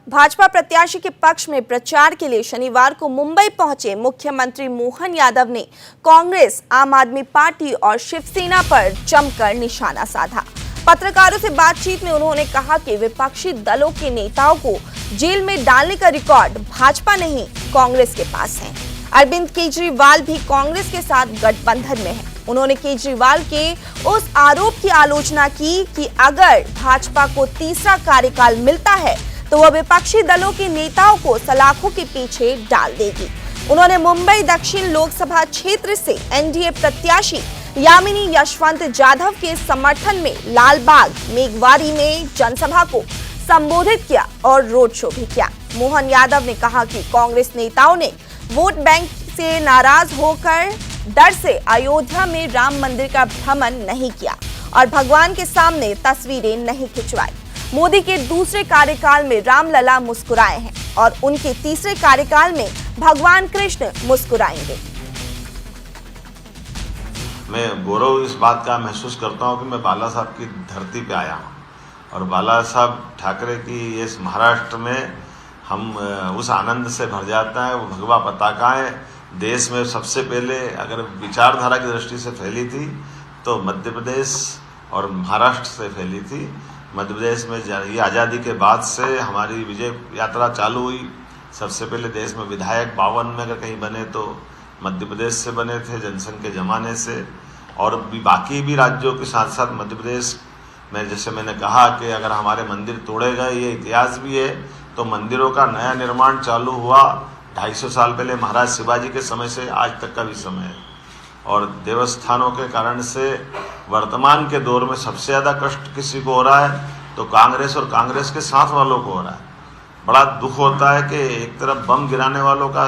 भाजपा प्रत्याशी के पक्ष में प्रचार के लिए शनिवार को मुंबई पहुंचे मुख्यमंत्री मोहन यादव ने कांग्रेस, आम आदमी पार्टी और शिवसेना पर जमकर निशाना साधा। पत्रकारों से बातचीत में उन्होंने कहा कि विपक्षी दलों के नेताओं को जेल में डालने का रिकॉर्ड भाजपा नहीं, कांग्रेस के पास है। अरविंद केजरीवाल भी कांग्रेस के साथ गठबंधन में है। उन्होंने केजरीवाल के उस आरोप की आलोचना की कि अगर भाजपा को तीसरा कार्यकाल मिलता है तो वह विपक्षी दलों के नेताओं को सलाखों के पीछे डाल देगी। उन्होंने मुंबई दक्षिण लोकसभा क्षेत्र से एनडीए प्रत्याशी यामिनी यशवंत जाधव के समर्थन में लालबाग मेघवारी में जनसभा को संबोधित किया और रोड शो भी किया। मोहन यादव ने कहा कि कांग्रेस नेताओं ने वोट बैंक से नाराज होकर डर से अयोध्या में राम मंदिर का भ्रमण नहीं किया और भगवान के सामने तस्वीरें नहीं खिंचवाई। मोदी के दूसरे कार्यकाल में रामलला मुस्कुराए हैं और उनके तीसरे कार्यकाल में भगवान कृष्ण मुस्कुराएंगे। मैं गौरव इस बात का महसूस करता हूं कि मैं बाला साहब की धरती पे आया हूं और बाला साहब ठाकरे की इस महाराष्ट्र में हम उस आनंद से भर जाता है। वो भगवा पताकाएं देश में सबसे पहले अगर विचारधारा की दृष्टि से फैली थी तो मध्य प्रदेश और महाराष्ट्र से फैली थी। मध्य प्रदेश में ये आज़ादी के बाद से हमारी विजय यात्रा चालू हुई। सबसे पहले देश में विधायक 52 में अगर कहीं बने तो मध्य प्रदेश से बने थे, जनसंघ के ज़माने से। और बाकी भी राज्यों के साथ साथ मध्य प्रदेश में, जैसे मैंने कहा कि अगर हमारे मंदिर तोड़े गए, ये इतिहास भी है, तो मंदिरों का नया निर्माण चालू हुआ 250 साल पहले महाराज शिवाजी के समय से आज तक का भी समय है। और देवस्थानों के कारण से वर्तमान के दौर में सबसे ज़्यादा कष्ट किसी को हो रहा है तो कांग्रेस और कांग्रेस के साथ वालों को हो रहा है। बड़ा दुख होता है कि एक तरफ बम गिराने वालों का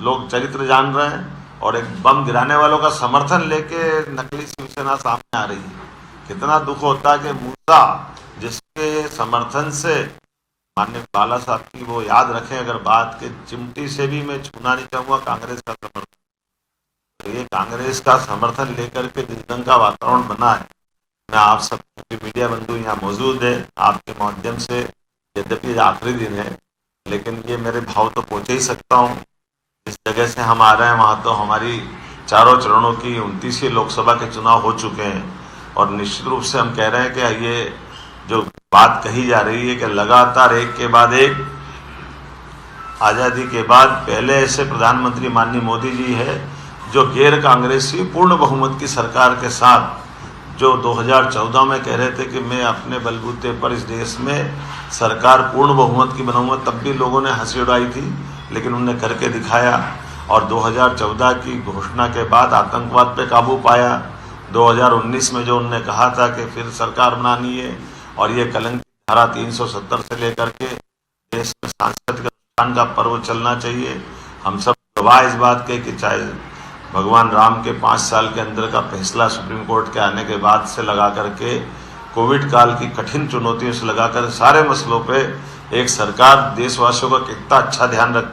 लोग चरित्र जान रहे हैं और एक बम गिराने वालों का समर्थन लेके नकली शिवसेना सामने आ रही है। कितना दुख होता है कि मूसा जिसके समर्थन से माननीय बाला साहब की वो याद रखें, अगर बात के चिमटी से भी मैं छूना नहीं चाहूँगा कांग्रेस का समर्थन। तो ये कांग्रेस का समर्थन लेकर के जिस ढंग का वातावरण बना है, मैं आप सब मीडिया बंधु यहाँ मौजूद है, आपके माध्यम से, यद्यपि आखिरी दिन है लेकिन ये मेरे भाव तो पहुँच ही सकता हूँ। जिस जगह से हम आ रहे हैं वहाँ तो हमारी चारों चरणों की 29वीं लोकसभा के चुनाव हो चुके हैं और निश्चित रूप से हम कह रहे हैं कि ये जो बात कही जा रही है कि लगातार एक के बाद एक आज़ादी के बाद पहले ऐसे प्रधानमंत्री माननीय मोदी जी है जो गैर कांग्रेसी पूर्ण बहुमत की सरकार के साथ जो 2014 में कह रहे थे कि मैं अपने बलबूते पर इस देश में सरकार पूर्ण बहुमत की बनाऊंगा, तब भी लोगों ने हंसी उड़ाई थी, लेकिन उन्होंने करके दिखाया। और 2014 की घोषणा के बाद आतंकवाद पे काबू पाया। 2019 में जो उन्होंने कहा था कि फिर सरकार बनानी है और ये कलंक धारा 370 से लेकर के देश में सांस्कृतिक अनुष्ठान का पर्व चलना चाहिए। हम सब गवाह इस बात के कि चाहे भगवान राम के 5 साल के अंदर का फैसला सुप्रीम कोर्ट के आने के बाद से लगा करके कोविड काल की कठिन चुनौतियों से लगाकर सारे मसलों पे एक सरकार देशवासियों का कितना अच्छा ध्यान रख